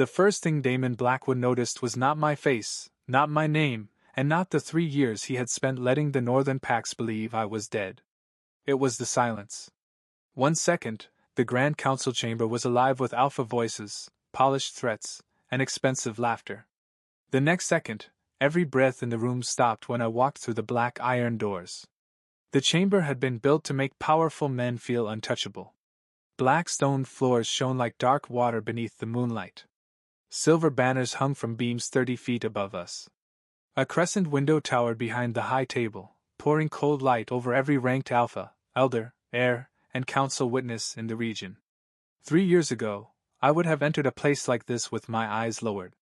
The first thing Damon Blackwood noticed was not my face, not my name, and not the 3 years he had spent letting the Northern Pax believe I was dead. It was the silence. 1 second, the Grand Council chamber was alive with alpha voices, polished threats, and expensive laughter. The next second, every breath in the room stopped when I walked through the black iron doors. The chamber had been built to make powerful men feel untouchable. Black stone floors shone like dark water beneath the moonlight. Silver banners hung from beams 30 feet above us. A crescent window towered behind the high table, pouring cold light over every ranked alpha, elder, heir, and council witness in the region. 3 years ago, I would have entered a place like this with my eyes lowered.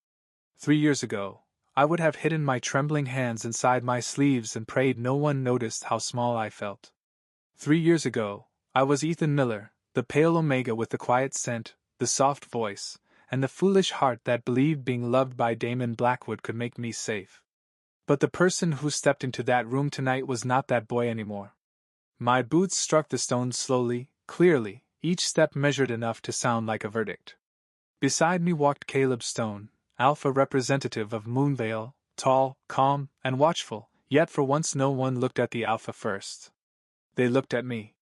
3 years ago, I would have hidden my trembling hands inside my sleeves and prayed no one noticed how small I felt. 3 years ago, I was Ethan Miller, the pale Omega with the quiet scent, the soft voice, and the foolish heart that believed being loved by Damon Blackwood could make me safe. But the person who stepped into that room tonight was not that boy anymore. My boots struck the stone slowly, clearly, each step measured enough to sound like a verdict. Beside me walked Caleb Stone, alpha representative of Moonvale, tall, calm, and watchful, yet for once no one looked at the alpha first. They looked at me.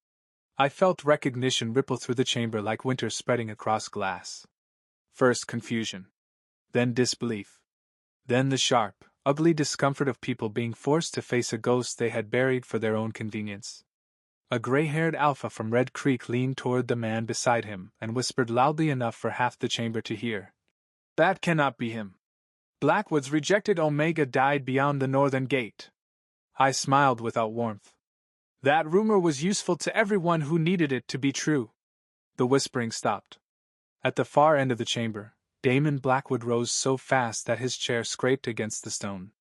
I felt recognition ripple through the chamber like winter spreading across glass. First confusion. Then disbelief. Then the sharp, ugly discomfort of people being forced to face a ghost they had buried for their own convenience. A gray-haired alpha from Red Creek leaned toward the man beside him and whispered loudly enough for half the chamber to hear. "That cannot be him. Blackwood's rejected Omega died beyond the northern gate." I smiled without warmth. "That rumor was useful to everyone who needed it to be true." The whispering stopped. At the far end of the chamber, Damon Blackwood rose so fast that his chair scraped against the stone.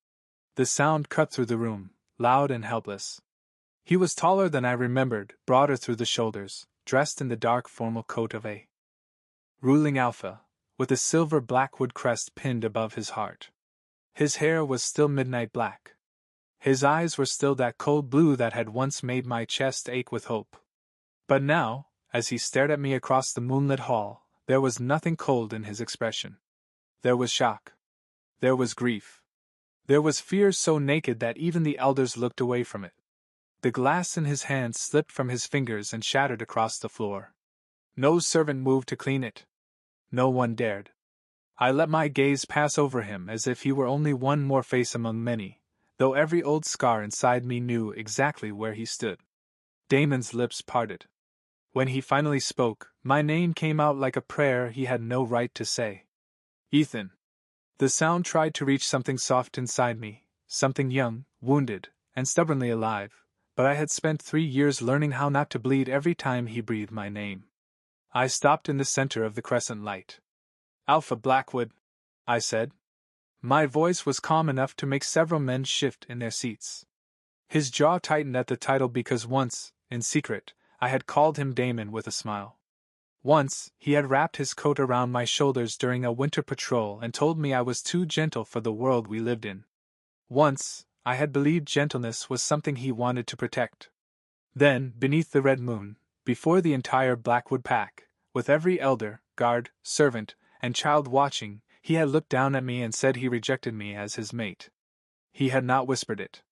The sound cut through the room, loud and helpless. He was taller than I remembered, broader through the shoulders, dressed in the dark formal coat of a ruling alpha, with a silver Blackwood crest pinned above his heart. His hair was still midnight black. His eyes were still that cold blue that had once made my chest ache with hope. But now, as he stared at me across the moonlit hall, there was nothing cold in his expression. There was shock. There was grief. There was fear so naked that even the elders looked away from it. The glass in his hand slipped from his fingers and shattered across the floor. No servant moved to clean it. No one dared. I let my gaze pass over him as if he were only one more face among many, though every old scar inside me knew exactly where he stood. Damon's lips parted. When he finally spoke, my name came out like a prayer he had no right to say. "Ethan." The sound tried to reach something soft inside me, something young, wounded, and stubbornly alive, but I had spent 3 years learning how not to bleed every time he breathed my name. I stopped in the center of the crescent light. "Alpha Blackwood," I said. My voice was calm enough to make several men shift in their seats. His jaw tightened at the title because once, in secret, I had called him Damon with a smile. Once, he had wrapped his coat around my shoulders during a winter patrol and told me I was too gentle for the world we lived in. Once, I had believed gentleness was something he wanted to protect. Then, beneath the red moon, before the entire Blackwood pack, with every elder, guard, servant, and child watching, he had looked down at me and said he rejected me as his mate. He had not whispered it.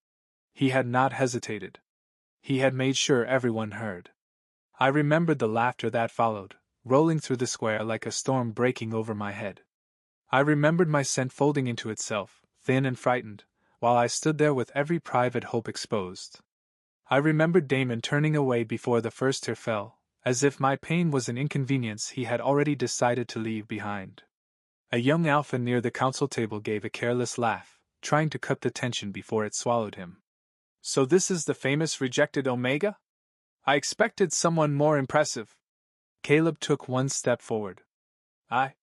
He had not hesitated. He had made sure everyone heard. I remembered the laughter that followed, rolling through the square like a storm breaking over my head. I remembered my scent folding into itself, thin and frightened, while I stood there with every private hope exposed. I remembered Damon turning away before the first tear fell, as if my pain was an inconvenience he had already decided to leave behind. A young alpha near the council table gave a careless laugh, trying to cut the tension before it swallowed him. "So this is the famous rejected Omega? I expected someone more impressive." Caleb took one step forward. I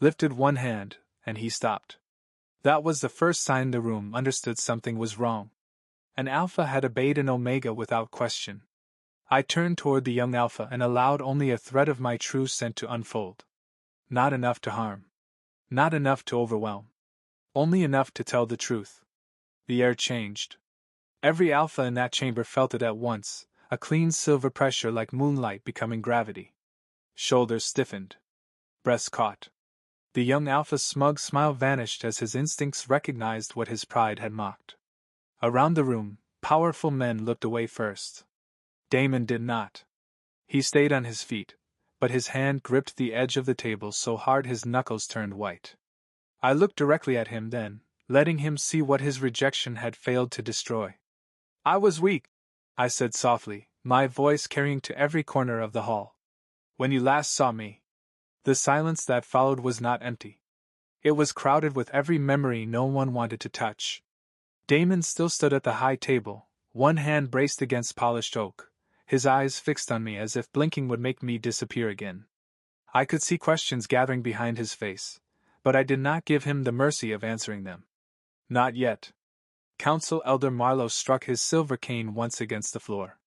lifted one hand, and he stopped. That was the first sign the room understood something was wrong. An alpha had obeyed an Omega without question. I turned toward the young alpha and allowed only a thread of my true scent to unfold. Not enough to harm. Not enough to overwhelm. Only enough to tell the truth. The air changed. Every alpha in that chamber felt it at once, a clean silver pressure like moonlight becoming gravity. Shoulders stiffened. Breasts caught. The young Alpha's smug smile vanished as his instincts recognized what his pride had mocked. Around the room, powerful men looked away first. Damon did not. He stayed on his feet, but his hand gripped the edge of the table so hard his knuckles turned white. I looked directly at him then, letting him see what his rejection had failed to destroy. "I was weak," I said softly, my voice carrying to every corner of the hall. "When you last saw me." The silence that followed was not empty. It was crowded with every memory no one wanted to touch. Damon still stood at the high table, one hand braced against polished oak, his eyes fixed on me as if blinking would make me disappear again. I could see questions gathering behind his face, but I did not give him the mercy of answering them. Not yet. Council Elder Marlowe struck his silver cane once against the floor.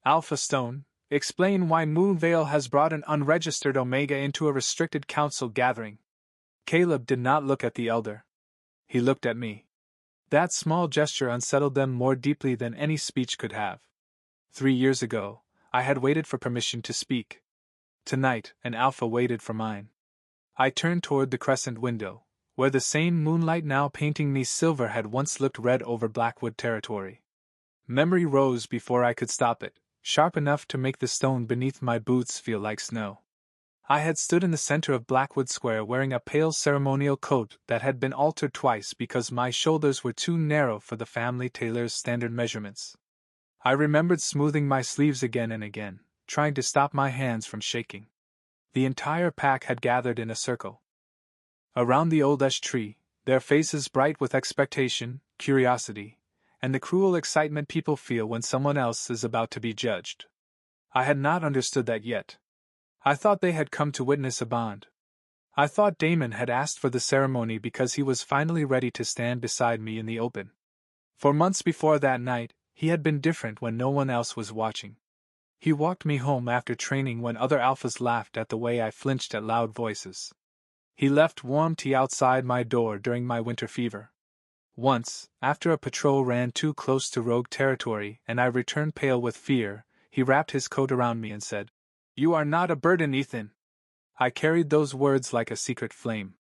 "Alpha Stone, explain why Moonvale has brought an unregistered Omega into a restricted council gathering." Caleb did not look at the elder. He looked at me. That small gesture unsettled them more deeply than any speech could have. 3 years ago, I had waited for permission to speak. Tonight, an Alpha waited for mine. I turned toward the crescent window, where the same moonlight now painting me silver had once looked red over Blackwood territory. Memory rose before I could stop it, sharp enough to make the stone beneath my boots feel like snow. I had stood in the center of Blackwood Square wearing a pale ceremonial coat that had been altered twice because my shoulders were too narrow for the family tailor's standard measurements. I remembered smoothing my sleeves again and again, trying to stop my hands from shaking. The entire pack had gathered in a circle around the old ash tree, their faces bright with expectation, curiosity, and the cruel excitement people feel when someone else is about to be judged. I had not understood that yet. I thought they had come to witness a bond. I thought Damon had asked for the ceremony because he was finally ready to stand beside me in the open. For months before that night, he had been different when no one else was watching. He walked me home after training when other Alphas laughed at the way I flinched at loud voices. He left warm tea outside my door during my winter fever. Once, after a patrol ran too close to rogue territory and I returned pale with fear, he wrapped his coat around me and said, "You are not a burden, Ethan." I carried those words like a secret flame.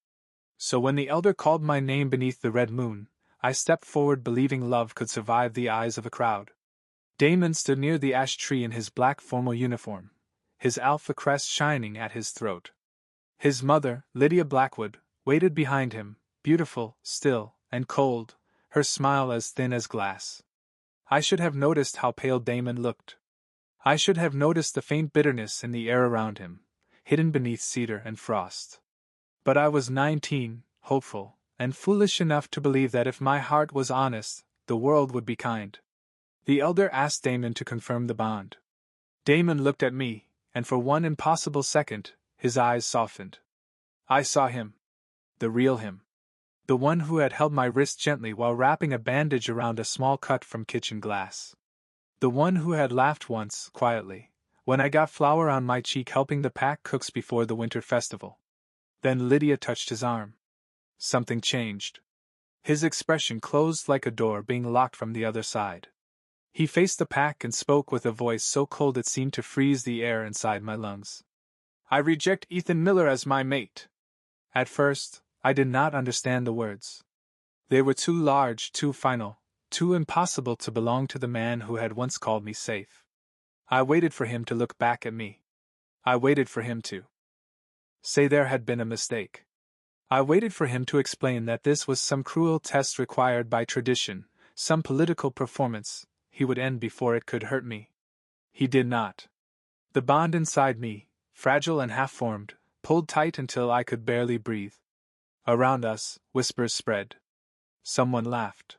So when the elder called my name beneath the red moon, I stepped forward believing love could survive the eyes of a crowd. Damon stood near the ash tree in his black formal uniform, his Alpha crest shining at his throat. His mother, Lydia Blackwood, waited behind him, beautiful, still, and cold, her smile as thin as glass. I should have noticed how pale Damon looked. I should have noticed the faint bitterness in the air around him, hidden beneath cedar and frost. But I was 19, hopeful, and foolish enough to believe that if my heart was honest, the world would be kind. The elder asked Damon to confirm the bond. Damon looked at me, and for one impossible second, his eyes softened. I saw him. The real him. The one who had held my wrist gently while wrapping a bandage around a small cut from kitchen glass. The one who had laughed once, quietly, when I got flour on my cheek helping the pack cooks before the winter festival. Then Lydia touched his arm. Something changed. His expression closed like a door being locked from the other side. He faced the pack and spoke with a voice so cold it seemed to freeze the air inside my lungs. "I reject Ethan Miller as my mate." At first, I did not understand the words. They were too large, too final, too impossible to belong to the man who had once called me safe. I waited for him to look back at me. I waited for him to say there had been a mistake. I waited for him to explain that this was some cruel test required by tradition, some political performance. He would end before it could hurt me. He did not. The bond inside me, fragile and half-formed, pulled tight until I could barely breathe. Around us, whispers spread. Someone laughed.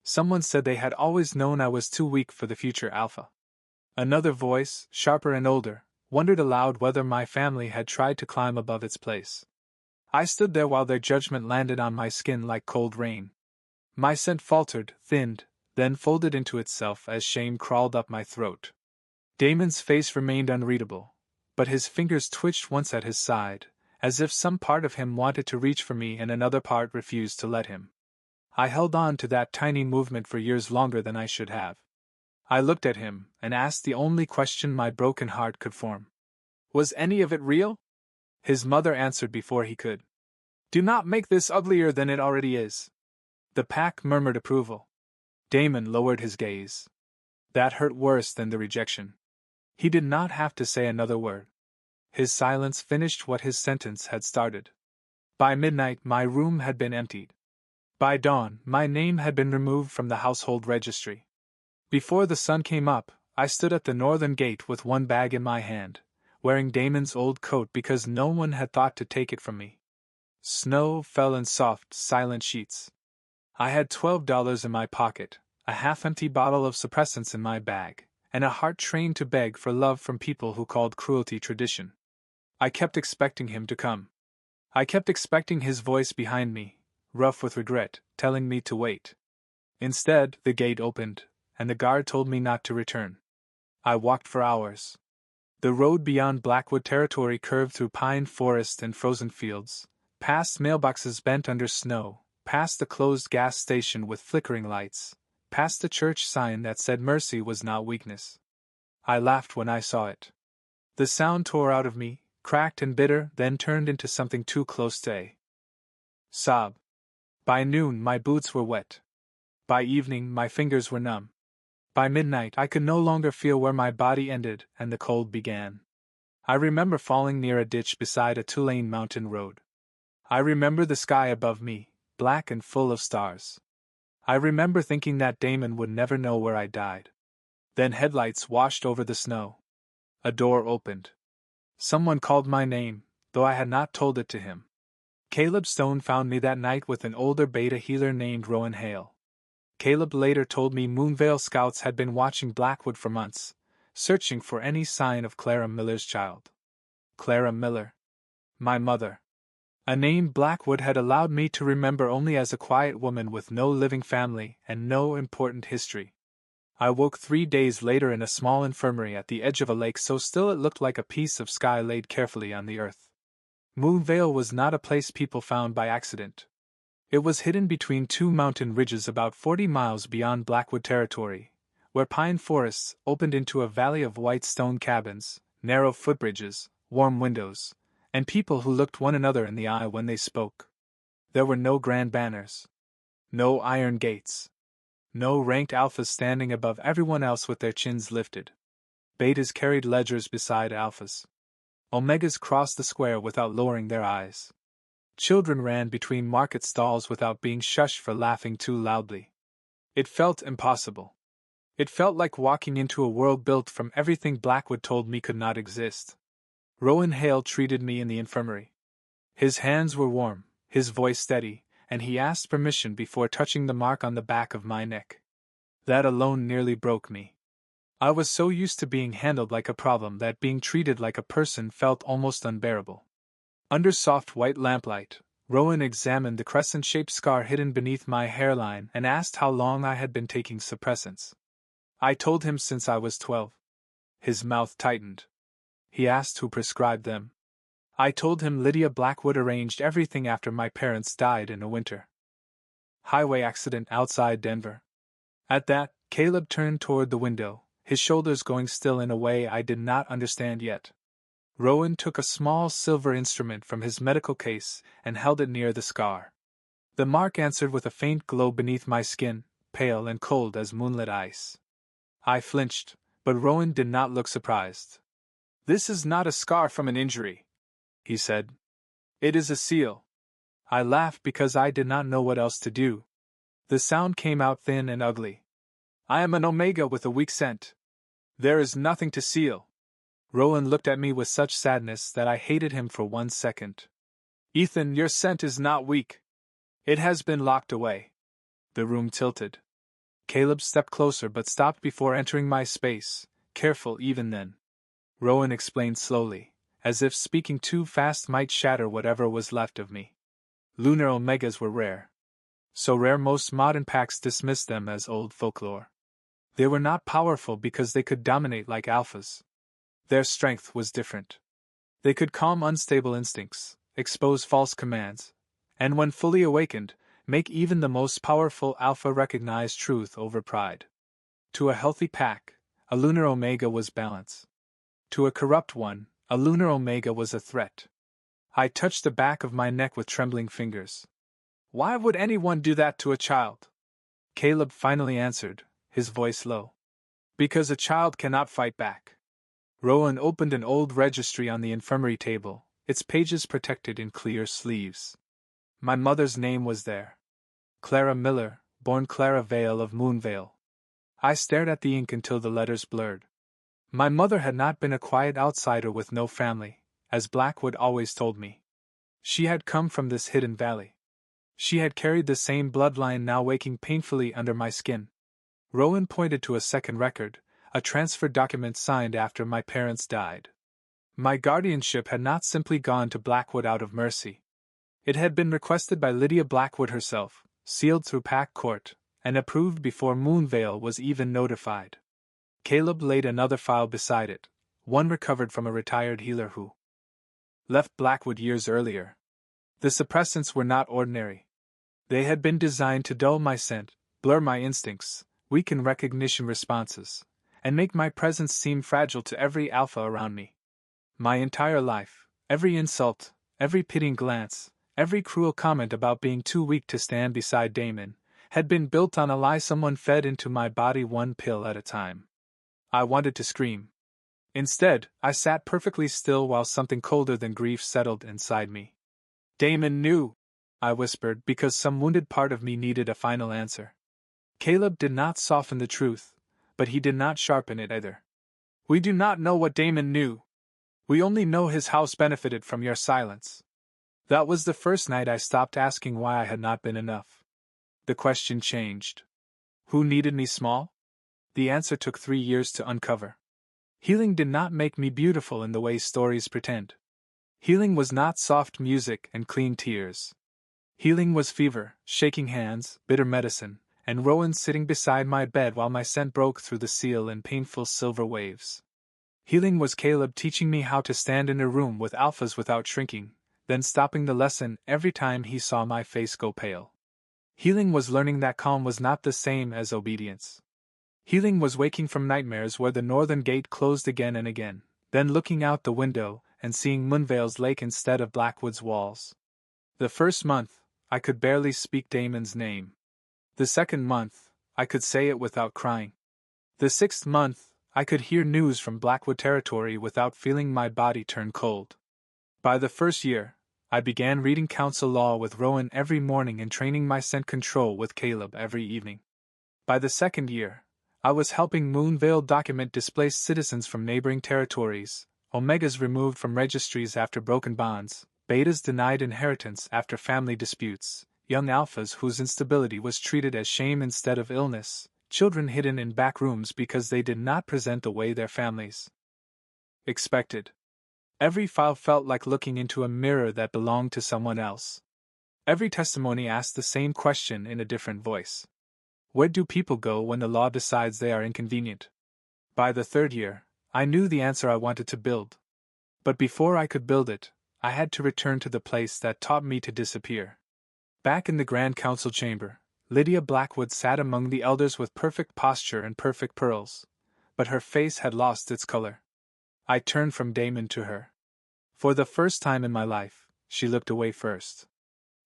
Someone said they had always known I was too weak for the future Alpha. Another voice, sharper and older, wondered aloud whether my family had tried to climb above its place. I stood there while their judgment landed on my skin like cold rain. My scent faltered, thinned, then folded into itself as shame crawled up my throat. Damon's face remained unreadable, but his fingers twitched once at his side, as if some part of him wanted to reach for me and another part refused to let him. I held on to that tiny movement for years longer than I should have. I looked at him and asked the only question my broken heart could form. Was any of it real? His mother answered before he could. Do not make this uglier than it already is. The pack murmured approval. Damon lowered his gaze. That hurt worse than the rejection. He did not have to say another word. His silence finished what his sentence had started. By midnight, my room had been emptied. By dawn, my name had been removed from the household registry. Before the sun came up, I stood at the northern gate with one bag in my hand, wearing Damon's old coat because no one had thought to take it from me. Snow fell in soft, silent sheets. I had $12 in my pocket, a half-empty bottle of suppressants in my bag, and a heart trained to beg for love from people who called cruelty tradition. I kept expecting him to come. I kept expecting his voice behind me, rough with regret, telling me to wait. Instead, the gate opened, and the guard told me not to return. I walked for hours. The road beyond Blackwood territory curved through pine forest and frozen fields, past mailboxes bent under snow, past the closed gas station with flickering lights, past the church sign that said mercy was not weakness. I laughed when I saw it. The sound tore out of me, cracked and bitter, then turned into something too close to a sob. By noon, my boots were wet. By evening, my fingers were numb. By midnight, I could no longer feel where my body ended and the cold began. I remember falling near a ditch beside a two-lane mountain road. I remember the sky above me, black and full of stars. I remember thinking that Damon would never know where I died. Then headlights washed over the snow. A door opened. Someone called my name, though I had not told it to him. Caleb Stone found me that night with an older beta healer named Rowan Hale. Caleb later told me Moonvale scouts had been watching Blackwood for months, searching for any sign of Clara Miller's child. Clara Miller. My mother. A name Blackwood had allowed me to remember only as a quiet woman with no living family and no important history. I woke 3 days later in a small infirmary at the edge of a lake so still it looked like a piece of sky laid carefully on the earth. Moonvale was not a place people found by accident. It was hidden between two mountain ridges about 40 miles beyond Blackwood territory, where pine forests opened into a valley of white stone cabins, narrow footbridges, warm windows, and people who looked one another in the eye when they spoke. There were no grand banners. No iron gates. No ranked alphas standing above everyone else with their chins lifted. Betas carried ledgers beside alphas. Omegas crossed the square without lowering their eyes. Children ran between market stalls without being shushed for laughing too loudly. It felt impossible. It felt like walking into a world built from everything Blackwood told me could not exist. Rowan Hale treated me in the infirmary. His hands were warm, his voice steady, and he asked permission before touching the mark on the back of my neck. That alone nearly broke me. I was so used to being handled like a problem that being treated like a person felt almost unbearable. Under soft white lamplight, Rowan examined the crescent-shaped scar hidden beneath my hairline and asked how long I had been taking suppressants. I told him since I was 12. His mouth tightened. He asked who prescribed them. I told him Lydia Blackwood arranged everything after my parents died in a winter highway accident outside Denver. At that, Caleb turned toward the window, his shoulders going still in a way I did not understand yet. Rowan took a small silver instrument from his medical case and held it near the scar. The mark answered with a faint glow beneath my skin, pale and cold as moonlit ice. I flinched, but Rowan did not look surprised. "This is not a scar from an injury," he said. "It is a seal." I laughed because I did not know what else to do. The sound came out thin and ugly. "I am an Omega with a weak scent. There is nothing to seal." Rowan looked at me with such sadness that I hated him for 1 second. "Ethan, your scent is not weak. It has been locked away." The room tilted. Caleb stepped closer but stopped before entering my space, careful even then. Rowan explained slowly, as if speaking too fast might shatter whatever was left of me. Lunar Omegas were rare. So rare most modern packs dismissed them as old folklore. They were not powerful because they could dominate like alphas. Their strength was different. They could calm unstable instincts, expose false commands, and when fully awakened, make even the most powerful alpha recognize truth over pride. To a healthy pack, a Lunar Omega was balance. To a corrupt one, a Lunar Omega was a threat. I touched the back of my neck with trembling fingers. Why would anyone do that to a child? Caleb finally answered, his voice low. Because a child cannot fight back. Rowan opened an old registry on the infirmary table, its pages protected in clear sleeves. My mother's name was there. Clara Miller, born Clara Vale of Moonvale. I stared at the ink until the letters blurred. My mother had not been a quiet outsider with no family, as Blackwood always told me. She had come from this hidden valley. She had carried the same bloodline now waking painfully under my skin. Rowan pointed to a second record, a transfer document signed after my parents died. My guardianship had not simply gone to Blackwood out of mercy. It had been requested by Lydia Blackwood herself, sealed through Pack Court, and approved before Moonvale was even notified. Caleb laid another file beside it, one recovered from a retired healer who left Blackwood years earlier. The suppressants were not ordinary. They had been designed to dull my scent, blur my instincts, weaken recognition responses, and make my presence seem fragile to every alpha around me. My entire life, every insult, every pitying glance, every cruel comment about being too weak to stand beside Damon, had been built on a lie someone fed into my body one pill at a time. I wanted to scream. Instead, I sat perfectly still while something colder than grief settled inside me. Damon knew, I whispered, because some wounded part of me needed a final answer. Caleb did not soften the truth, but he did not sharpen it either. We do not know what Damon knew. We only know his house benefited from your silence. That was the first night I stopped asking why I had not been enough. The question changed. Who needed me small? The answer took 3 years to uncover. Healing did not make me beautiful in the way stories pretend. Healing was not soft music and clean tears. Healing was fever, shaking hands, bitter medicine, and Rowan sitting beside my bed while my scent broke through the seal in painful silver waves. Healing was Caleb teaching me how to stand in a room with alphas without shrinking, then stopping the lesson every time he saw my face go pale. Healing was learning that calm was not the same as obedience. Healing was waking from nightmares where the northern gate closed again and again, then looking out the window and seeing Moonvale's lake instead of Blackwood's walls. The first month, I could barely speak Damon's name. The second month, I could say it without crying. The 6th month, I could hear news from Blackwood territory without feeling my body turn cold. By the 1st year, I began reading council law with Rowan every morning and training my scent control with Caleb every evening. By the 2nd year, I was helping Moonvale document displaced citizens from neighboring territories, Omegas removed from registries after broken bonds, Betas denied inheritance after family disputes, young alphas whose instability was treated as shame instead of illness, children hidden in back rooms because they did not present the way their families expected. Every file felt like looking into a mirror that belonged to someone else. Every testimony asked the same question in a different voice. Where do people go when the law decides they are inconvenient? By the 3rd year, I knew the answer I wanted to build. But before I could build it, I had to return to the place that taught me to disappear. Back in the Grand Council chamber, Lydia Blackwood sat among the elders with perfect posture and perfect pearls, but her face had lost its color. I turned from Damon to her. For the first time in my life, she looked away first.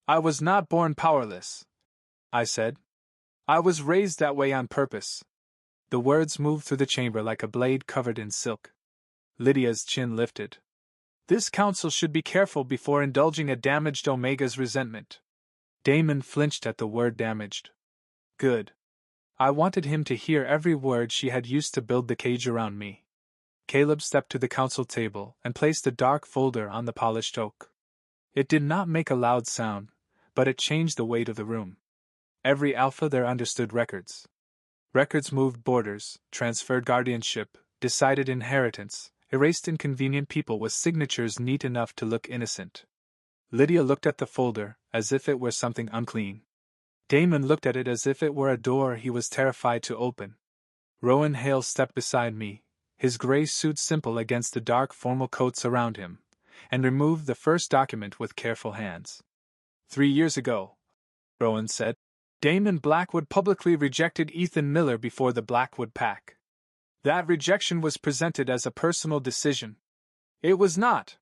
I was not born powerless, I said. I was raised that way on purpose. The words moved through the chamber like a blade covered in silk. Lydia's chin lifted. This council should be careful before indulging a damaged Omega's resentment. Damon flinched at the word damaged. Good. I wanted him to hear every word she had used to build the cage around me. Caleb stepped to the council table and placed a dark folder on the polished oak. It did not make a loud sound, but it changed the weight of the room. Every alpha there understood records. Records moved borders, transferred guardianship, decided inheritance, erased inconvenient people with signatures neat enough to look innocent. Lydia looked at the folder as if it were something unclean. Damon looked at it as if it were a door he was terrified to open. Rowan Hale stepped beside me, his gray suit simple against the dark formal coats around him, and removed the first document with careful hands. 3 years ago, Rowan said, Damon Blackwood publicly rejected Ethan Miller before the Blackwood Pack. That rejection was presented as a personal decision. It was not.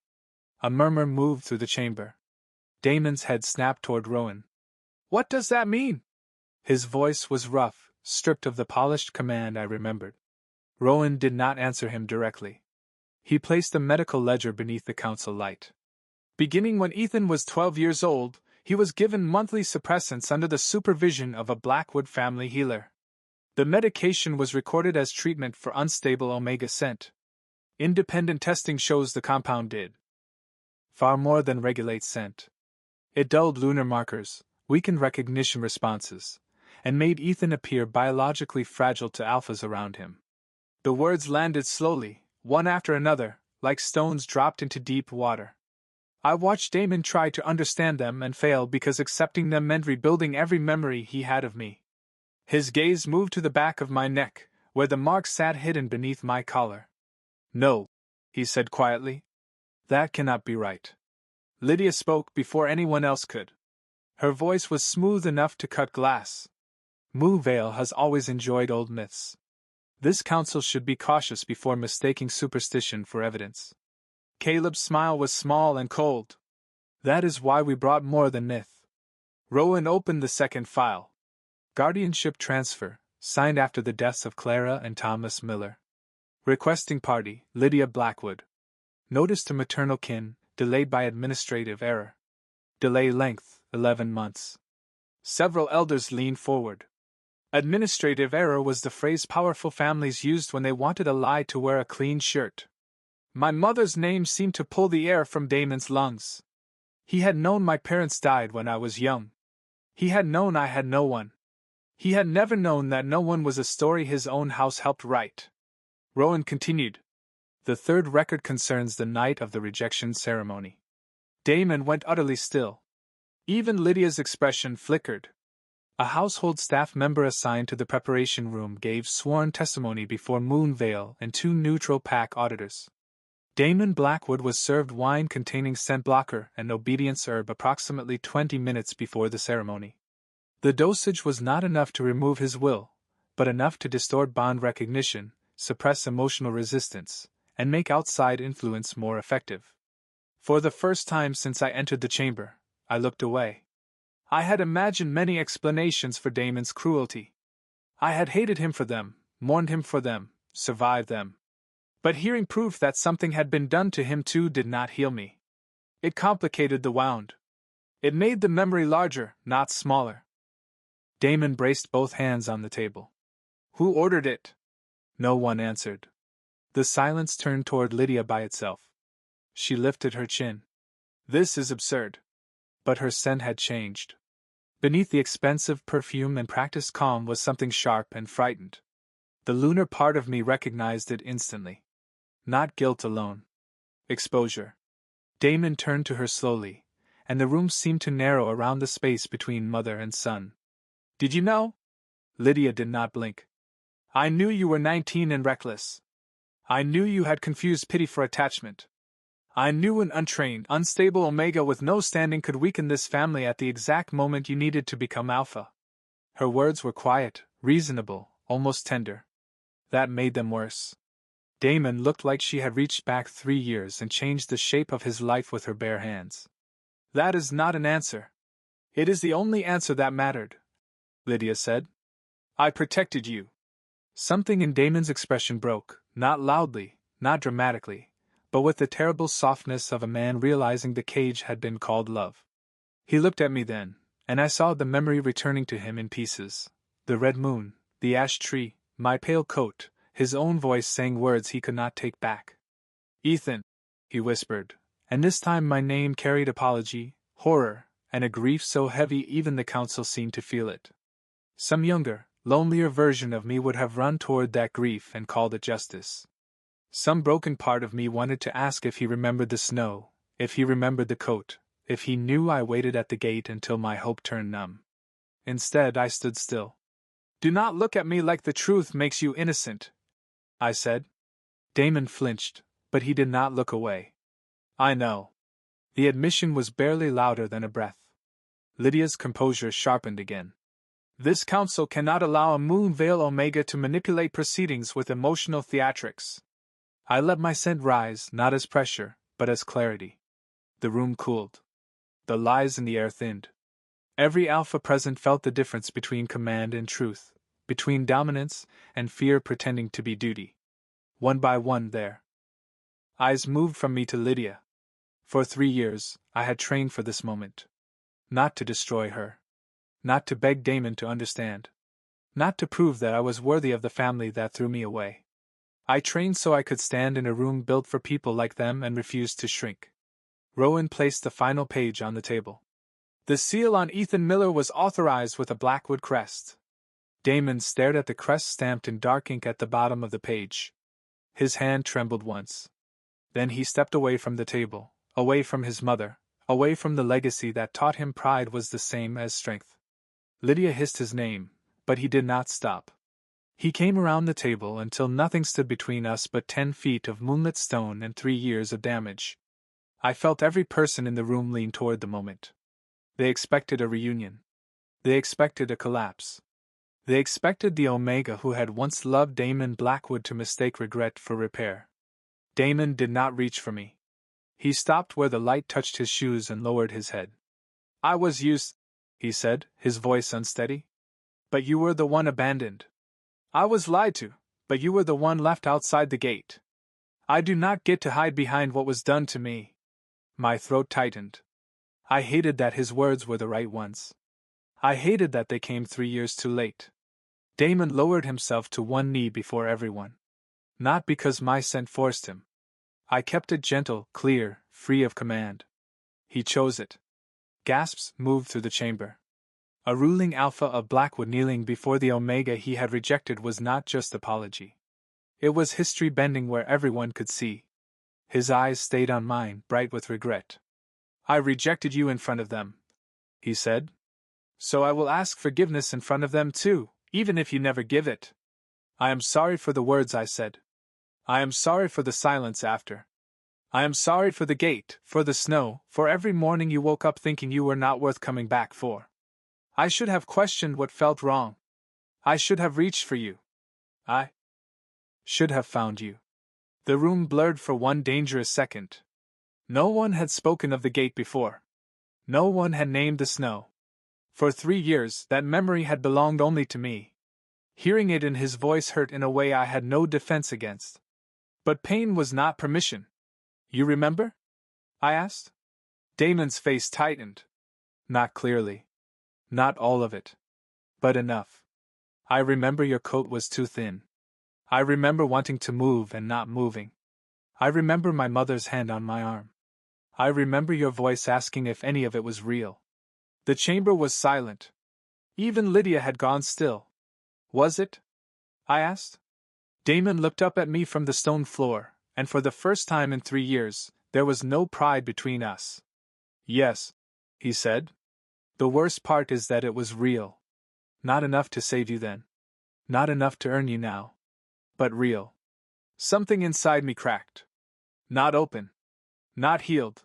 A murmur moved through the chamber. Damon's head snapped toward Rowan. "What does that mean?" His voice was rough, stripped of the polished command I remembered. Rowan did not answer him directly. He placed the medical ledger beneath the council light. Beginning when Ethan was 12 years old, he was given monthly suppressants under the supervision of a Blackwood family healer. The medication was recorded as treatment for unstable omega scent. Independent testing shows the compound did far more than regulate scent. It dulled lunar markers, weakened recognition responses, and made Ethan appear biologically fragile to alphas around him. The words landed slowly, one after another, like stones dropped into deep water. I watched Damon try to understand them and fail because accepting them meant rebuilding every memory he had of me. His gaze moved to the back of my neck, where the mark sat hidden beneath my collar. "No," he said quietly. "That cannot be right." Lydia spoke before anyone else could. Her voice was smooth enough to cut glass. Moonvale has always enjoyed old myths. This council should be cautious before mistaking superstition for evidence. Caleb's smile was small and cold. "That is why we brought more than myth." Rowan opened the second file. Guardianship transfer, signed after the deaths of Clara and Thomas Miller. Requesting party, Lydia Blackwood. Notice to maternal kin, delayed by administrative error. Delay length, 11 months. Several elders leaned forward. Administrative error was the phrase powerful families used when they wanted a lie to wear a clean shirt. My mother's name seemed to pull the air from Damon's lungs. He had known my parents died when I was young. He had known I had no one. He had never known that no one was a story his own house helped write. Rowan continued. The third record concerns the night of the rejection ceremony. Damon went utterly still. Even Lydia's expression flickered. A household staff member assigned to the preparation room gave sworn testimony before Moonvale and 2 neutral pack auditors. Damon Blackwood was served wine containing scent blocker and obedience herb approximately 20 minutes before the ceremony. The dosage was not enough to remove his will, but enough to distort bond recognition, suppress emotional resistance, and make outside influence more effective. For the first time since I entered the chamber, I looked away. I had imagined many explanations for Damon's cruelty. I had hated him for them, mourned him for them, survived them. But hearing proof that something had been done to him too did not heal me. It complicated the wound. It made the memory larger, not smaller. Damon braced both hands on the table. Who ordered it? No one answered. The silence turned toward Lydia by itself. She lifted her chin. This is absurd. But her scent had changed. Beneath the expensive perfume and practiced calm was something sharp and frightened. The lunar part of me recognized it instantly. Not guilt alone. Exposure. Damon turned to her slowly, and the room seemed to narrow around the space between mother and son. Did you know? Lydia did not blink. I knew you were 19 and reckless. I knew you had confused pity for attachment. I knew an untrained, unstable Omega with no standing could weaken this family at the exact moment you needed to become Alpha. Her words were quiet, reasonable, almost tender. That made them worse. Damon looked like she had reached back 3 years and changed the shape of his life with her bare hands. That is not an answer. It is the only answer that mattered, Lydia said. I protected you. Something in Damon's expression broke, not loudly, not dramatically, but with the terrible softness of a man realizing the cage had been called love. He looked at me then, and I saw the memory returning to him in pieces. The red moon, the ash tree, my pale coat, his own voice saying words he could not take back. Ethan, he whispered, and this time my name carried apology, horror, and a grief so heavy even the council seemed to feel it. Some younger, lonelier version of me would have run toward that grief and called it justice. Some broken part of me wanted to ask if he remembered the snow, if he remembered the coat, if he knew I waited at the gate until my hope turned numb. Instead, I stood still. Do not look at me like the truth makes you innocent, I said. Damon flinched, but he did not look away. I know. The admission was barely louder than a breath. Lydia's composure sharpened again. This council cannot allow a Moonvale Omega to manipulate proceedings with emotional theatrics. I let my scent rise, not as pressure, but as clarity. The room cooled. The lies in the air thinned. Every alpha present felt the difference between command and truth, between dominance and fear pretending to be duty. One by one, their eyes moved from me to Lydia. For 3 years, I had trained for this moment. Not to destroy her. Not to beg Damon to understand. Not to prove that I was worthy of the family that threw me away. I trained so I could stand in a room built for people like them and refuse to shrink. Rowan placed the final page on the table. The seal on Ethan Miller was authorized with a Blackwood crest. Damon stared at the crest stamped in dark ink at the bottom of the page. His hand trembled once. Then he stepped away from the table, away from his mother, away from the legacy that taught him pride was the same as strength. Lydia hissed his name, but he did not stop. He came around the table until nothing stood between us but 10 feet of moonlit stone and 3 years of damage. I felt every person in the room lean toward the moment. They expected a reunion. They expected a collapse. They expected the Omega who had once loved Damon Blackwood to mistake regret for repair. Damon did not reach for me. He stopped where the light touched his shoes and lowered his head. I was used, he said, his voice unsteady. But you were the one abandoned. I was lied to, but you were the one left outside the gate. I do not get to hide behind what was done to me. My throat tightened. I hated that his words were the right ones. I hated that they came 3 years too late. Damon lowered himself to one knee before everyone. Not because my scent forced him. I kept it gentle, clear, free of command. He chose it. Gasps moved through the chamber. A ruling alpha of Blackwood kneeling before the Omega he had rejected was not just apology. It was history bending where everyone could see. His eyes stayed on mine, bright with regret. I rejected you in front of them, he said. So I will ask forgiveness in front of them too, even if you never give it. I am sorry for the words I said. I am sorry for the silence after. I am sorry for the gate, for the snow, for every morning you woke up thinking you were not worth coming back for. I should have questioned what felt wrong. I should have reached for you. I should have found you. The room blurred for one dangerous second. No one had spoken of the gate before. No one had named the snow. For 3 years, that memory had belonged only to me. Hearing it in his voice hurt in a way I had no defense against. But pain was not permission. You remember? I asked. Damon's face tightened. Not clearly. Not all of it. But enough. I remember your coat was too thin. I remember wanting to move and not moving. I remember my mother's hand on my arm. I remember your voice asking if any of it was real. The chamber was silent. Even Lydia had gone still. Was it? I asked. Damon looked up at me from the stone floor, and for the first time in 3 years, there was no pride between us. Yes, he said. The worst part is that it was real. Not enough to save you then. Not enough to earn you now. But real. Something inside me cracked. Not open. Not healed.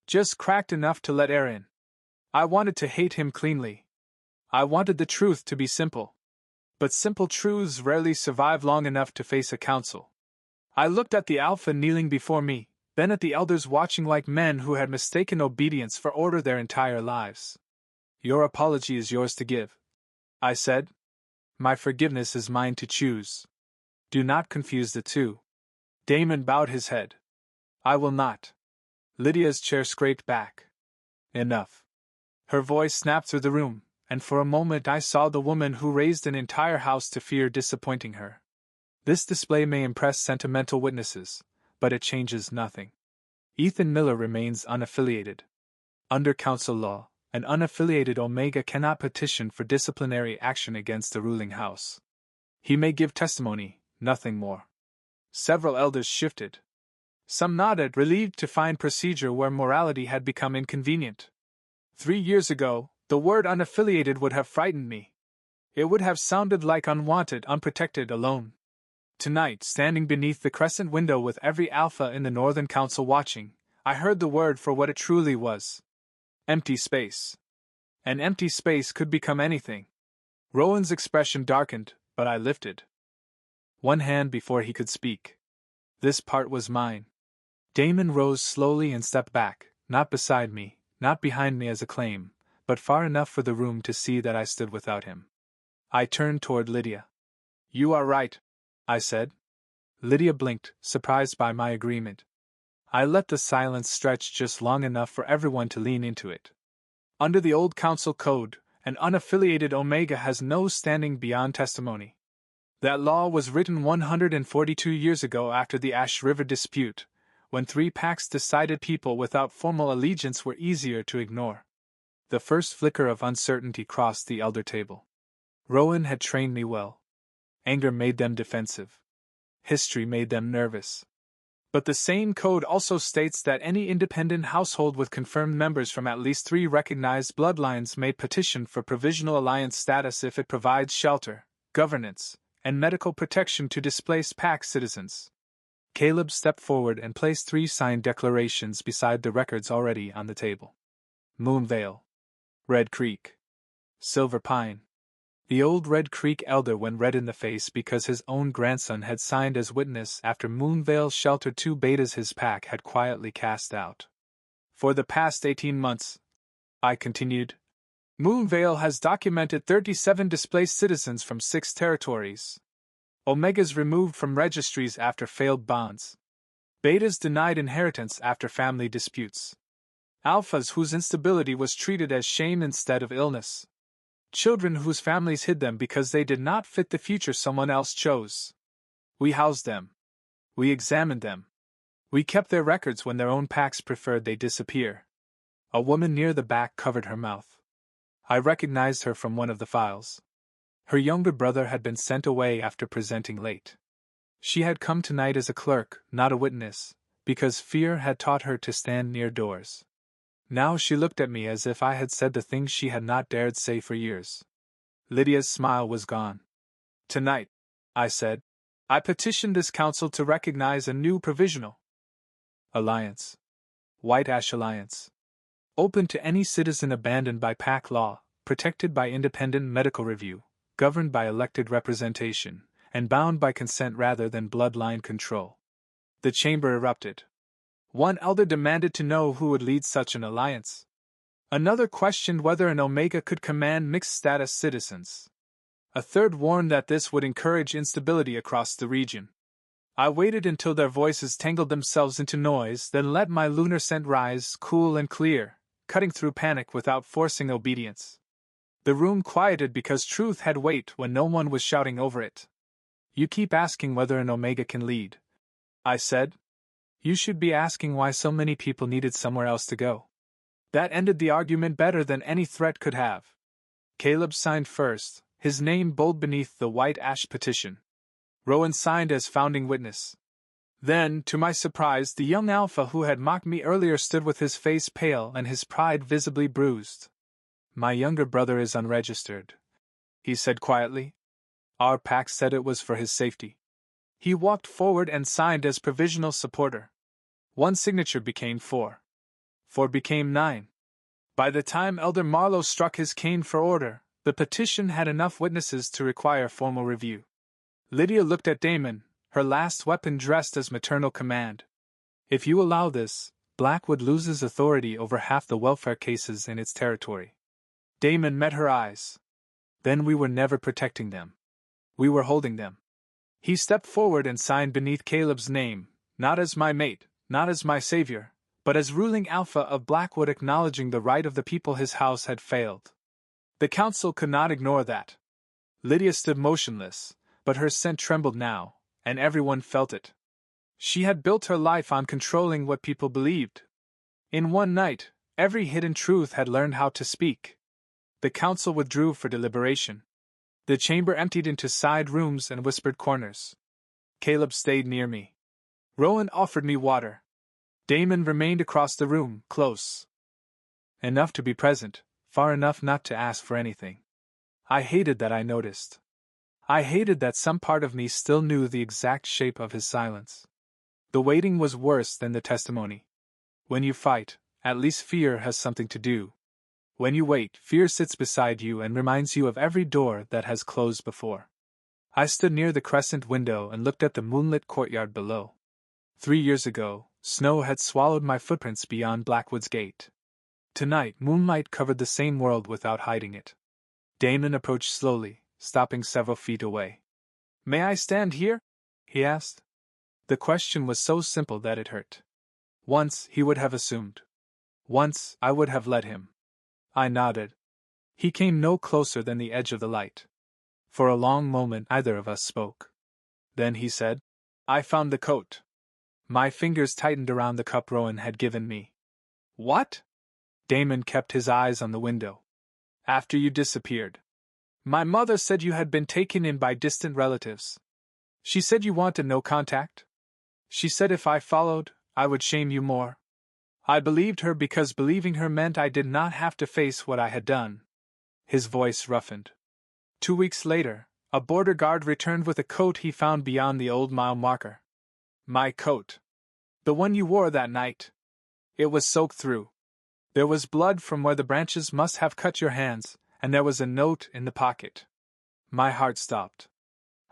Just cracked enough to let air in. I wanted to hate him cleanly. I wanted the truth to be simple. But simple truths rarely survive long enough to face a council. I looked at the Alpha kneeling before me, then at the elders watching like men who had mistaken obedience for order their entire lives. Your apology is yours to give, I said. My forgiveness is mine to choose. Do not confuse the two. Damon bowed his head. I will not. Lydia's chair scraped back. Enough. Her voice snapped through the room, and for a moment I saw the woman who raised an entire house to fear disappointing her. This display may impress sentimental witnesses, but it changes nothing. Ethan Miller remains unaffiliated. Under council law, an unaffiliated Omega cannot petition for disciplinary action against the ruling house. He may give testimony, nothing more. Several elders shifted. Some nodded, relieved to find procedure where morality had become inconvenient. 3 years ago, the word unaffiliated would have frightened me. It would have sounded like unwanted, unprotected, alone. Tonight, standing beneath the crescent window with every alpha in the Northern Council watching, I heard the word for what it truly was. Empty space. An empty space could become anything. Rowan's expression darkened, but I lifted one hand before he could speak. This part was mine. Damon rose slowly and stepped back, not beside me, not behind me as a claim, but far enough for the room to see that I stood without him. I turned toward Lydia. "You are right," I said. Lydia blinked, surprised by my agreement. I let the silence stretch just long enough for everyone to lean into it. Under the old council code, an unaffiliated Omega has no standing beyond testimony. That law was written 142 years ago after the Ash River dispute, when 3 packs decided people without formal allegiance were easier to ignore. The first flicker of uncertainty crossed the elder table. Rowan had trained me well. Anger made them defensive. History made them nervous. But the same code also states that any independent household with confirmed members from at least 3 recognized bloodlines may petition for provisional alliance status if it provides shelter, governance, and medical protection to displaced Pack citizens. Caleb stepped forward and placed 3 signed declarations beside the records already on the table. Moonvale, Red Creek, Silver Pine. The old Red Creek elder went red in the face because his own grandson had signed as witness after Moonvale sheltered 2 betas his pack had quietly cast out. For the past 18 months, I continued, Moonvale has documented 37 displaced citizens from 6 territories. Omegas removed from registries after failed bonds. Betas denied inheritance after family disputes. Alphas whose instability was treated as shame instead of illness. Children whose families hid them because they did not fit the future someone else chose. We housed them. We examined them. We kept their records when their own packs preferred they disappear. A woman near the back covered her mouth. I recognized her from one of the files. Her younger brother had been sent away after presenting late. She had come tonight as a clerk, not a witness, because fear had taught her to stand near doors. Now she looked at me as if I had said the things she had not dared say for years. Lydia's smile was gone. Tonight, I said, I petitioned this council to recognize a new provisional alliance. White Ash Alliance. Open to any citizen abandoned by pack law, protected by independent medical review, governed by elected representation, and bound by consent rather than bloodline control. The chamber erupted. One elder demanded to know who would lead such an alliance. Another questioned whether an Omega could command mixed-status citizens. A third warned that this would encourage instability across the region. I waited until their voices tangled themselves into noise, then let my lunar scent rise, cool and clear, cutting through panic without forcing obedience. The room quieted because truth had weight when no one was shouting over it. You keep asking whether an Omega can lead, I said. You should be asking why so many people needed somewhere else to go. That ended the argument better than any threat could have. Caleb signed first, his name bold beneath the White Ash petition. Rowan signed as founding witness. Then, to my surprise, the young alpha who had mocked me earlier stood with his face pale and his pride visibly bruised. My younger brother is unregistered, he said quietly. Our pact said it was for his safety. He walked forward and signed as provisional supporter. 1 signature became 4. 4 became 9. By the time Elder Marlowe struck his cane for order, the petition had enough witnesses to require formal review. Lydia looked at Damon, her last weapon dressed as maternal command. If you allow this, Blackwood loses authority over half the welfare cases in its territory. Damon met her eyes. Then we were never protecting them. We were holding them. He stepped forward and signed beneath Caleb's name, not as my mate, not as my savior, but as ruling alpha of Blackwood, acknowledging the right of the people his house had failed. The council could not ignore that. Lydia stood motionless, but her scent trembled now, and everyone felt it. She had built her life on controlling what people believed. In one night, every hidden truth had learned how to speak. The council withdrew for deliberation. The chamber emptied into side rooms and whispered corners. Caleb stayed near me. Rowan offered me water. Damon remained across the room, close. Enough to be present, far enough not to ask for anything. I hated that I noticed. I hated that some part of me still knew the exact shape of his silence. The waiting was worse than the testimony. When you fight, at least fear has something to do. When you wait, fear sits beside you and reminds you of every door that has closed before. I stood near the crescent window and looked at the moonlit courtyard below. 3 years ago, Snow had swallowed my footprints beyond Blackwood's gate. Tonight, moonlight covered the same world without hiding it. Damon approached slowly, stopping several feet away. "May I stand here?" he asked. The question was so simple that it hurt. Once, he would have assumed. Once, I would have let him. I nodded. He came no closer than the edge of the light. For a long moment, neither of us spoke. Then he said, "I found the coat." My fingers tightened around the cup Rowan had given me. "What?" Damon kept his eyes on the window. "After you disappeared. My mother said you had been taken in by distant relatives. She said you wanted no contact. She said if I followed, I would shame you more. I believed her because believing her meant I did not have to face what I had done." His voice roughened. 2 weeks later, a border guard returned with a coat he found beyond the old mile marker. My coat. The one you wore that night. It was soaked through. There was blood from where the branches must have cut your hands, and there was a note in the pocket. My heart stopped.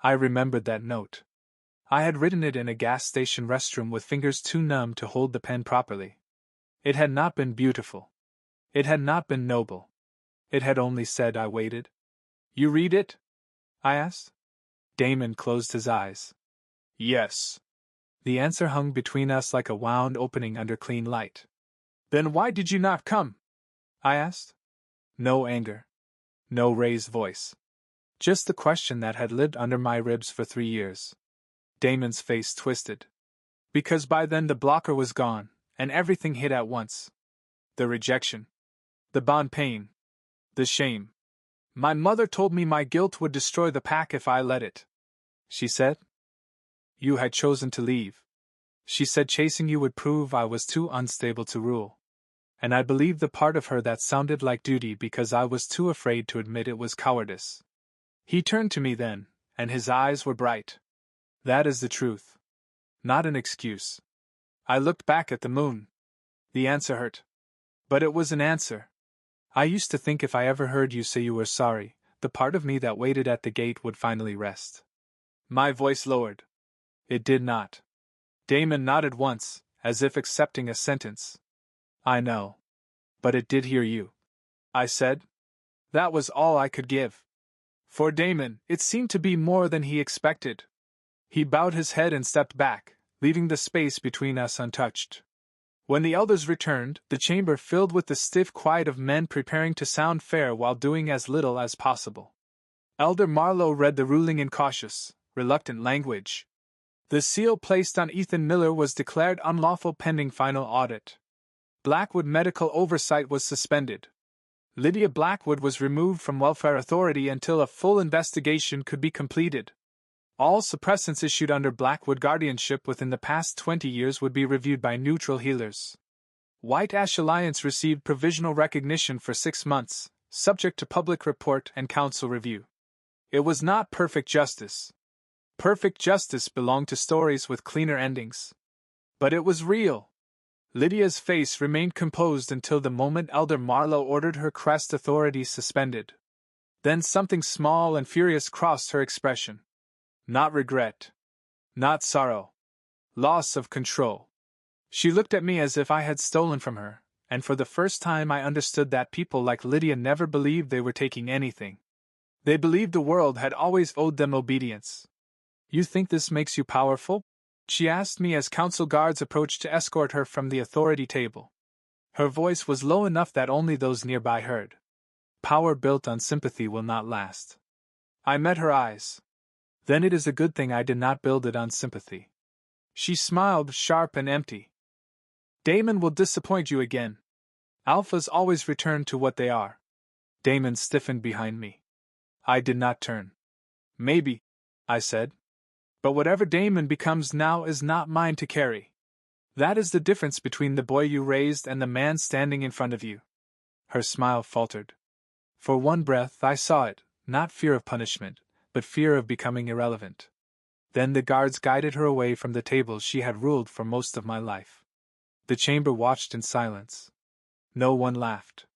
I remembered that note. I had written it in a gas station restroom with fingers too numb to hold the pen properly. It had not been beautiful. It had not been noble. It had only said I waited. "You read it?" I asked. Damon closed his eyes. "Yes." The answer hung between us like a wound opening under clean light. "Then why did you not come?" I asked. No anger. No raised voice. Just the question that had lived under my ribs for 3 years. Damon's face twisted. "Because by then the blocker was gone, and everything hit at once. The rejection. The bond pain. The shame. My mother told me my guilt would destroy the pack if I let it. She said, you had chosen to leave. She said chasing you would prove I was too unstable to rule. And I believed the part of her that sounded like duty because I was too afraid to admit it was cowardice." He turned to me then, and his eyes were bright. "That is the truth. Not an excuse." I looked back at the moon. The answer hurt. But it was an answer. I used to think if I ever heard you say you were sorry, the part of me that waited at the gate would finally rest. My voice lowered. It did not. Damon nodded once, as if accepting a sentence. "I know. But it did hear you," I said. That was all I could give. For Damon, it seemed to be more than he expected. He bowed his head and stepped back, leaving the space between us untouched. When the elders returned, the chamber filled with the stiff quiet of men preparing to sound fair while doing as little as possible. Elder Marlowe read the ruling in cautious, reluctant language. The seal placed on Ethan Miller was declared unlawful pending final audit. Blackwood medical oversight was suspended. Lydia Blackwood was removed from Welfare Authority until a full investigation could be completed. All suppressants issued under Blackwood guardianship within the past 20 years would be reviewed by neutral healers. White Ash Alliance received provisional recognition for 6 months, subject to public report and council review. It was not perfect justice. Perfect justice belonged to stories with cleaner endings. But it was real. Lydia's face remained composed until the moment Elder Marlowe ordered her crest authority suspended. Then something small and furious crossed her expression. Not regret. Not sorrow. Loss of control. She looked at me as if I had stolen from her, and for the first time I understood that people like Lydia never believed they were taking anything. They believed the world had always owed them obedience. "You think this makes you powerful?" she asked me as council guards approached to escort her from the authority table. Her voice was low enough that only those nearby heard. "Power built on sympathy will not last." I met her eyes. "Then it is a good thing I did not build it on sympathy." She smiled, sharp and empty. "Damon will disappoint you again. Alphas always return to what they are." Damon stiffened behind me. I did not turn. "Maybe," I said. "But whatever Damon becomes now is not mine to carry. That is the difference between the boy you raised and the man standing in front of you." Her smile faltered. For one breath I saw it, not fear of punishment, but fear of becoming irrelevant. Then the guards guided her away from the table she had ruled for most of my life. The chamber watched in silence. No one laughed.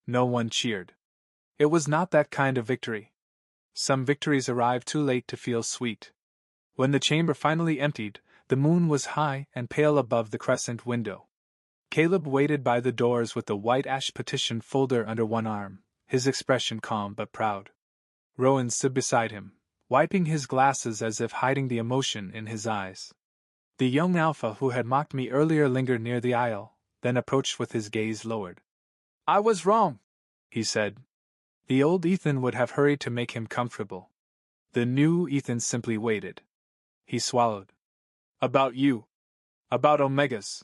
No one cheered. It was not that kind of victory. Some victories arrive too late to feel sweet. When the chamber finally emptied, The moon was high and pale above the crescent window. Caleb waited by the doors with the white ash petition folder under one arm, his expression calm but proud. Rowan stood beside him, wiping his glasses as if hiding the emotion in his eyes. The young alpha who had mocked me earlier lingered near the aisle, then approached with his gaze lowered. "I was wrong," he said. The old Ethan would have hurried to make him comfortable. The new Ethan simply waited. He swallowed. "About you. About Omegas.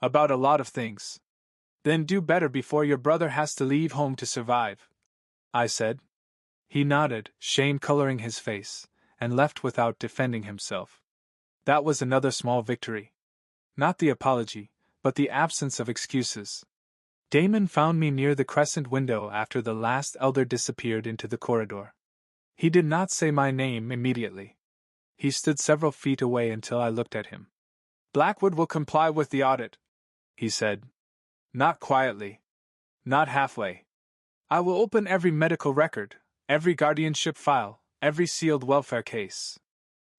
About a lot of things. Then do better before your brother has to leave home to survive," I said. He nodded, shame coloring his face, and left without defending himself. That was another small victory. Not the apology, but the absence of excuses. Damon found me near the crescent window after the last elder disappeared into the corridor. He did not say my name immediately. He stood several feet away until I looked at him. "Blackwood will comply with the audit," he said. "Not quietly. Not halfway. I will open every medical record, every guardianship file, every sealed welfare case."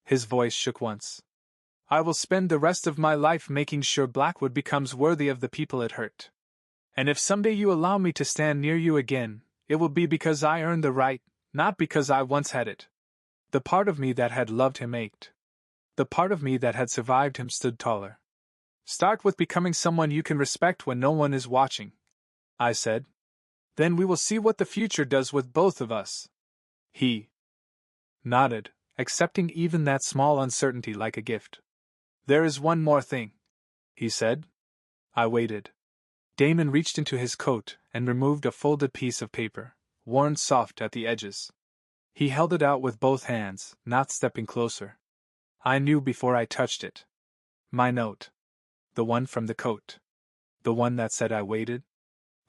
His voice shook once. "I will spend the rest of my life making sure Blackwood becomes worthy of the people it hurt. And if someday you allow me to stand near you again, it will be because I earned the right, not because I once had it." The part of me that had loved him ached. The part of me that had survived him stood taller. "Start with becoming someone you can respect when no one is watching," I said. "Then we will see what the future does with both of us." He nodded, accepting even that small uncertainty like a gift. "There is one more thing," he said. I waited. Damon reached into his coat and removed a folded piece of paper, worn soft at the edges. He held it out with both hands, not stepping closer. I knew before I touched it. My note. The one from the coat. The one that said I waited.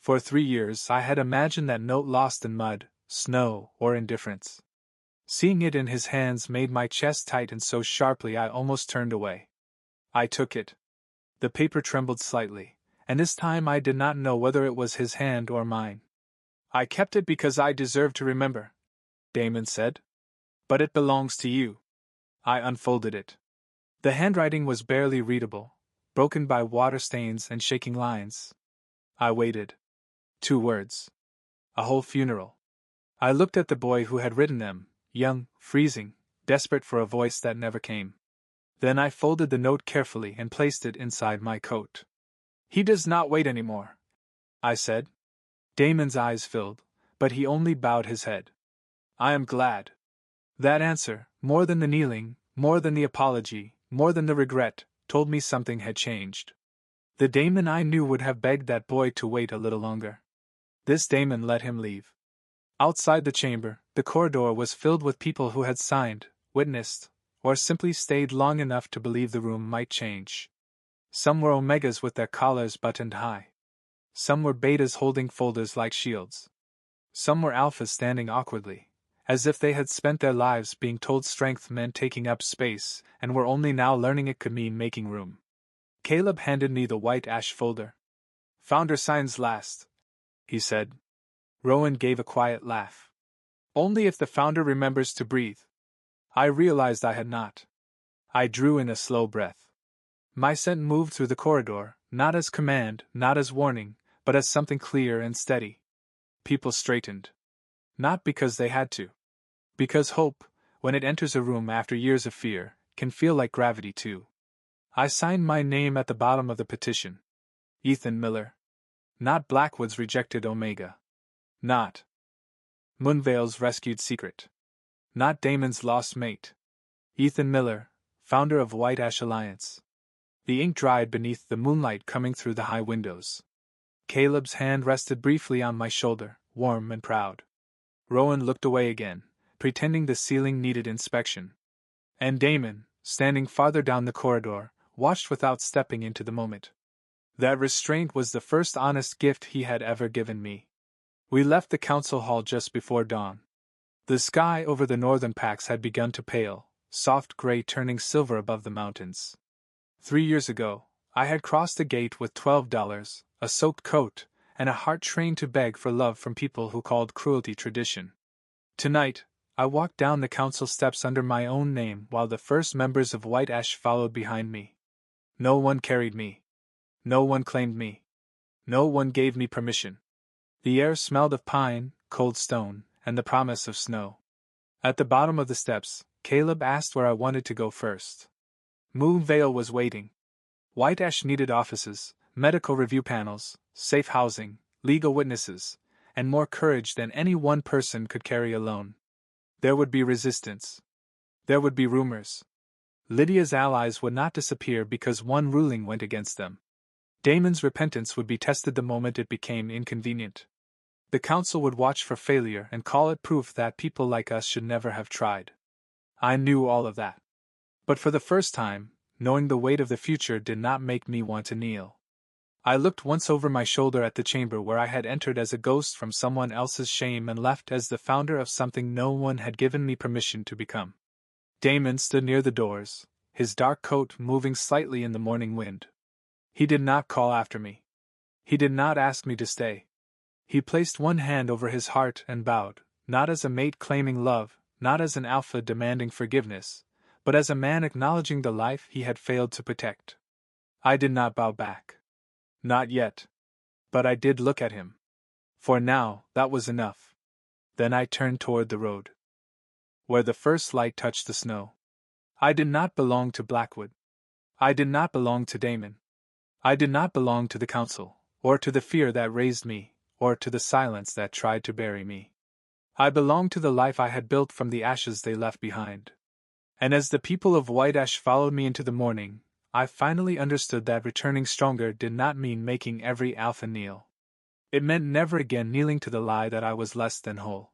For 3 years I had imagined that note lost in mud, snow, or indifference. Seeing it in his hands made my chest tighten so sharply I almost turned away. I took it. The paper trembled slightly, and this time I did not know whether it was his hand or mine. "I kept it because I deserve to remember," Damon said. "But it belongs to you." I unfolded it. The handwriting was barely readable, broken by water stains and shaking lines. I waited. 2 words. A whole funeral. I looked at the boy who had written them, young, freezing, desperate for a voice that never came. Then I folded the note carefully and placed it inside my coat. "He does not wait anymore," I said. Damon's eyes filled, but he only bowed his head. "I am glad." That answer, more than the kneeling, more than the apology, more than the regret, told me something had changed. The Damon I knew would have begged that boy to wait a little longer. This Damon let him leave. Outside the chamber, the corridor was filled with people who had signed, witnessed, or simply stayed long enough to believe the room might change. Some were Omegas with their collars buttoned high. Some were Betas holding folders like shields. Some were Alphas standing awkwardly, as if they had spent their lives being told strength meant taking up space and were only now learning it could mean making room. Caleb handed me the white ash folder. "Founder signs last," he said. Rowan gave a quiet laugh. "Only if the founder remembers to breathe." I realized I had not. I drew in a slow breath. My scent moved through the corridor, not as command, not as warning, but as something clear and steady. People straightened. Not because they had to. Because hope, when it enters a room after years of fear, can feel like gravity too. I signed my name at the bottom of the petition. Ethan Miller. Not Blackwood's rejected Omega. Not Moonvale's rescued secret. Not Damon's lost mate. Ethan Miller, founder of White Ash Alliance. The ink dried beneath the moonlight coming through the high windows. Caleb's hand rested briefly on my shoulder, warm and proud. Rowan looked away again, pretending the ceiling needed inspection. And Damon, standing farther down the corridor, watched without stepping into the moment. That restraint was the first honest gift he had ever given me. We left the council hall just before dawn. The sky over the northern packs had begun to pale, soft gray turning silver above the mountains. 3 years ago, I had crossed the gate with $12, a soaked coat, and a heart trained to beg for love from people who called cruelty tradition. Tonight, I walked down the council steps under my own name while the first members of White Ash followed behind me. No one carried me. No one claimed me. No one gave me permission. The air smelled of pine, cold stone, and the promise of snow. At the bottom of the steps, Caleb asked where I wanted to go first. Moonvale was waiting. White Ash needed offices, medical review panels, safe housing, legal witnesses, and more courage than any one person could carry alone. There would be resistance. There would be rumors. Lydia's allies would not disappear because one ruling went against them. Damon's repentance would be tested the moment it became inconvenient. The council would watch for failure and call it proof that people like us should never have tried. I knew all of that. But for the first time, knowing the weight of the future did not make me want to kneel. I looked once over my shoulder at the chamber where I had entered as a ghost from someone else's shame and left as the founder of something no one had given me permission to become. Damon stood near the doors, his dark coat moving slightly in the morning wind. He did not call after me. He did not ask me to stay. He placed one hand over his heart and bowed, not as a mate claiming love, not as an alpha demanding forgiveness, but as a man acknowledging the life he had failed to protect. I did not bow back. Not yet. But I did look at him. For now, that was enough. Then I turned toward the road, where the first light touched the snow. I did not belong to Blackwood. I did not belong to Damon. I did not belong to the council, or to the fear that raised me, or to the silence that tried to bury me. I belonged to the life I had built from the ashes they left behind. And as the people of White Ash followed me into the morning, I finally understood that returning stronger did not mean making every alpha kneel. It meant never again kneeling to the lie that I was less than whole.